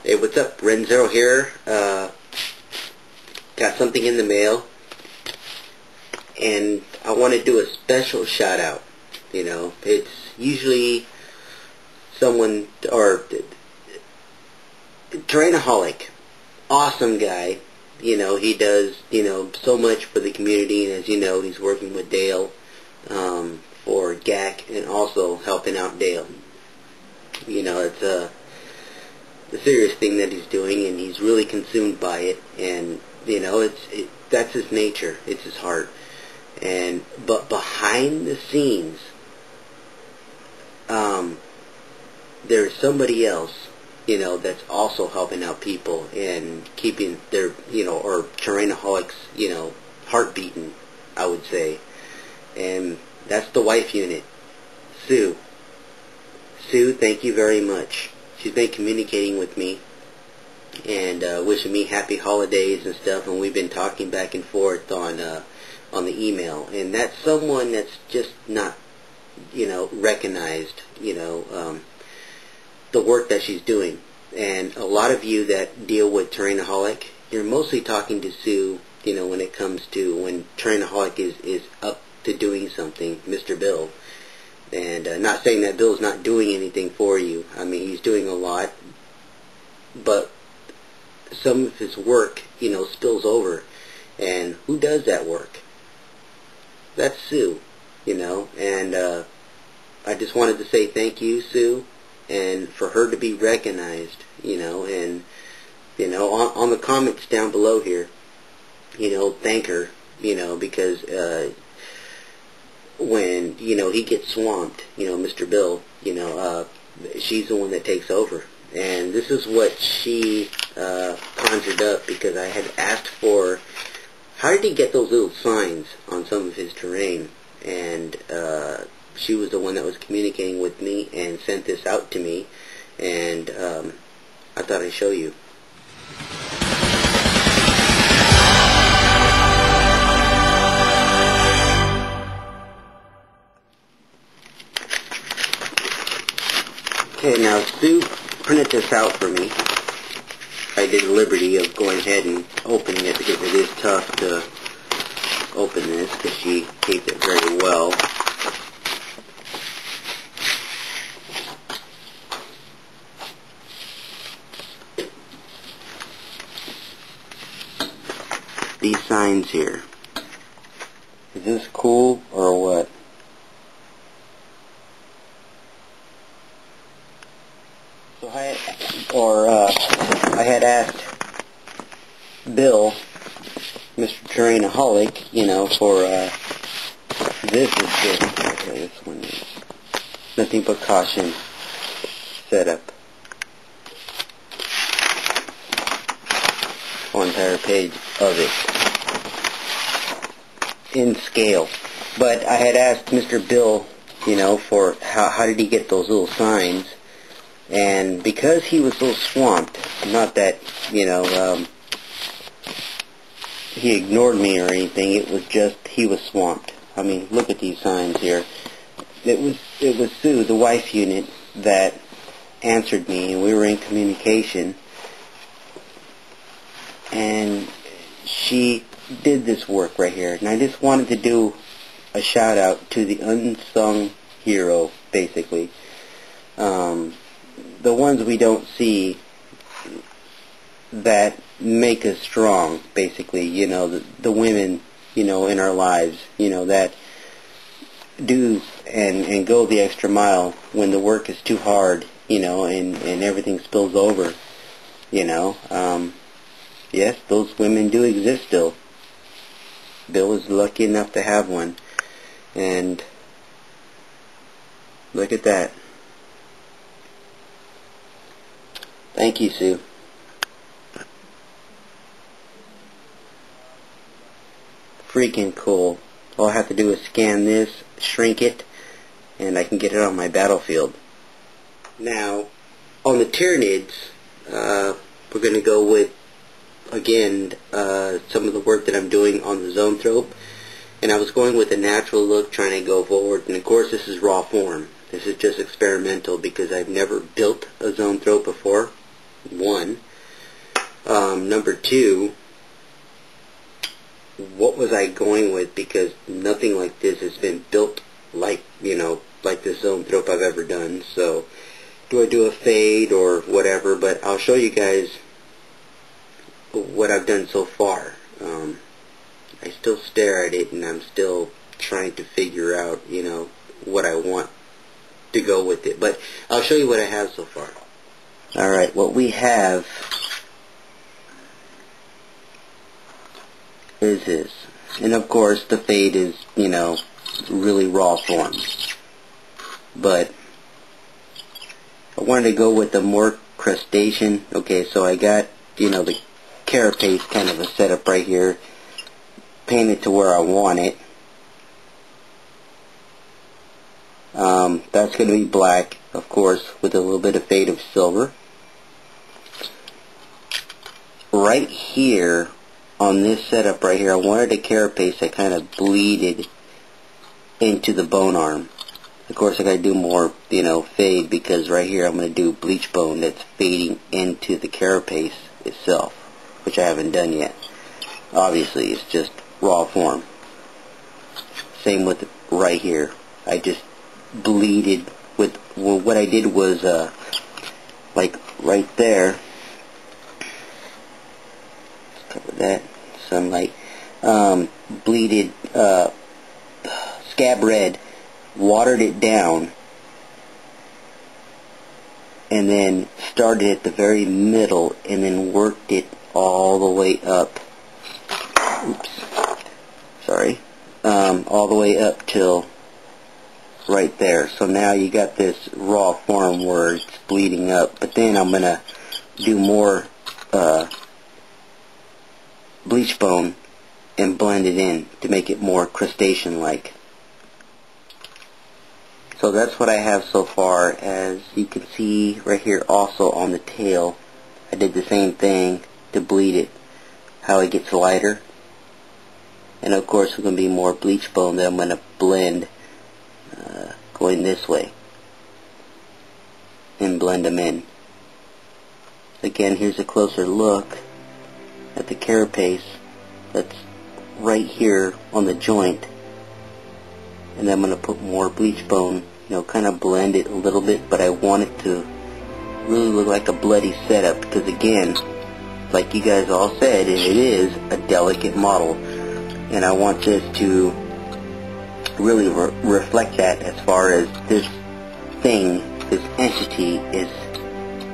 Hey, what's up? Renzo here. Got something in the mail, and I want to do a special shout out. You know, it's usually someone, or Terrainaholic, awesome guy. You know, he does, so much for the community, and as you know, he's working with Dale for GAC and also helping out Dale. You know, it's a serious thing that he's doing, and he's really consumed by it, and that's his nature, it's his heart. But behind the scenes, there's somebody else, that's also helping out people and keeping their, or Terrainaholics, heart beating, I would say. And that's the wife unit, Sue. Sue, thank you very much. She's been communicating with me and wishing me happy holidays and stuff, and we've been talking back and forth on the email. And that's someone that's just not, recognized, the work that she's doing. And a lot of you that deal with Terrainaholic, you're mostly talking to Sue, when it comes to when Terrainaholic is up to doing something, Mr. Bill. And not saying that Bill's not doing anything for you. I mean, he's doing a lot, but some of his work, spills over. And who does that work? That's Sue, and I just wanted to say thank you, Sue, and for her to be recognized, and, on the comments down below here, thank her, because, when, he gets swamped, Mr. Bill, she's the one that takes over. And this is what she conjured up, because I had asked for, how did he get those little signs on some of his terrain? And she was the one that was communicating with me and sent this out to me, and I thought I'd show you. Okay, now Sue printed this out for me. I did the liberty of going ahead and opening it because it is tough to open this because she taped it very well. These signs here. Is this cool or what? So I had asked Bill, Mr. Terrainaholic, for this is just, okay, this one is nothing but caution setup. Whole entire page of it in scale. But I had asked Mr. Bill, for how did he get those little signs. And because he was so swamped, not that, he ignored me or anything, it was just he was swamped. I mean, look at these signs here. It was Sue, the wife unit, that answered me, and we were in communication. And she did this work right here. And I just wanted to do a shout out to the unsung hero, basically. The ones we don't see that make us strong, basically, the women, in our lives, that do and go the extra mile when the work is too hard, and everything spills over, yes, those women do exist still. Bill was lucky enough to have one, and look at that. Thank you, Sue. Freaking cool. All I have to do is scan this, shrink it, and I can get it on my battlefield. Now, on the Tyranids, we're going to go with, again, some of the work that I'm doing on the Zoanthrope. And I was going with a natural look, trying to go forward. And of course, this is raw form. This is just experimental because I've never built a Zoanthrope before. one. Number two, what was I going with? Because nothing like this has been built like, like this zoanthrope I've ever done. So, do I do a fade or whatever? But I'll show you guys what I've done so far. I still stare at it, and I'm still trying to figure out, what I want to go with it. But I'll show you what I have so far. Alright, what we have is this. And of course, the fade is, really raw form. But I wanted to go with a more crustacean. Okay, so I got, the carapace kind of a setup right here. Painted to where I want it. That's going to be black, of course, with a little bit of fade of silver. Right here, on this setup right here, I wanted a carapace that kind of bleeded into the bone arm. Of course, I got to do more, fade, because right here I'm going to do bleach bone that's fading into the carapace itself, which I haven't done yet. Obviously, it's just raw form. Same with right here. I just bleeded with, what I did was, like right there, cover that, sunlight, bleeded, scab red, watered it down, and then started at the very middle and then worked it all the way up. Oops. Sorry. All the way up till right there. So now you got this raw form where it's bleeding up. But then I'm going to do more bleach bone and blend it in to make it more crustacean-like. So that's what I have so far. As you can see right here also on the tail, I did the same thing to bleed it, how it gets lighter. And of course there's going to be more bleach bone that I'm going to blend going this way and blend them in. Again, here's a closer look at the carapace that's right here on the joint. And then I'm going to put more bleach bone, kind of blend it a little bit, but I want it to really look like a bloody setup, because again, like you guys all said, it is a delicate model, and I want this to really reflect that, as far as this thing, this entity, is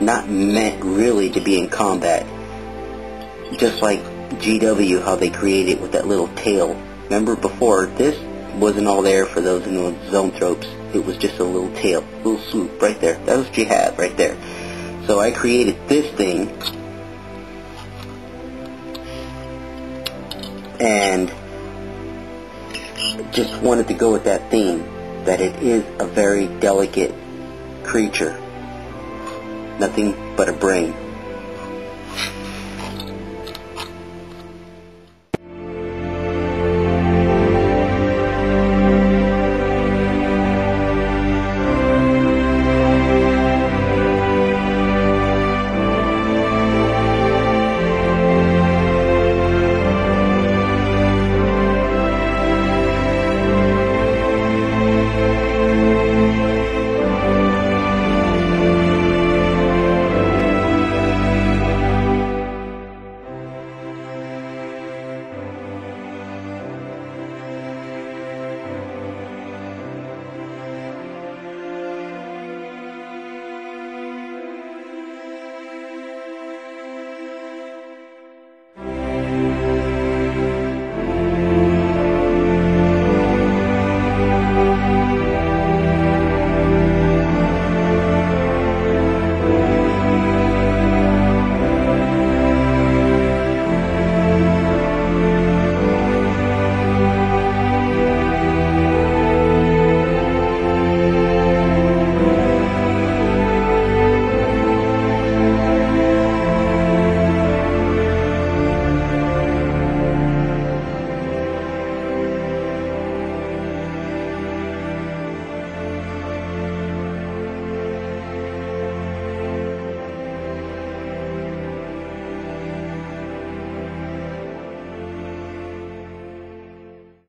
not meant really to be in combat. Just like GW, how they created it with that little tail. Remember before, this wasn't all there for those who know zoanthropes. It was just a little tail, a little swoop right there. That's what you have right there. So I created this thing, and just wanted to go with that theme, that it is a very delicate creature. Nothing but a brain.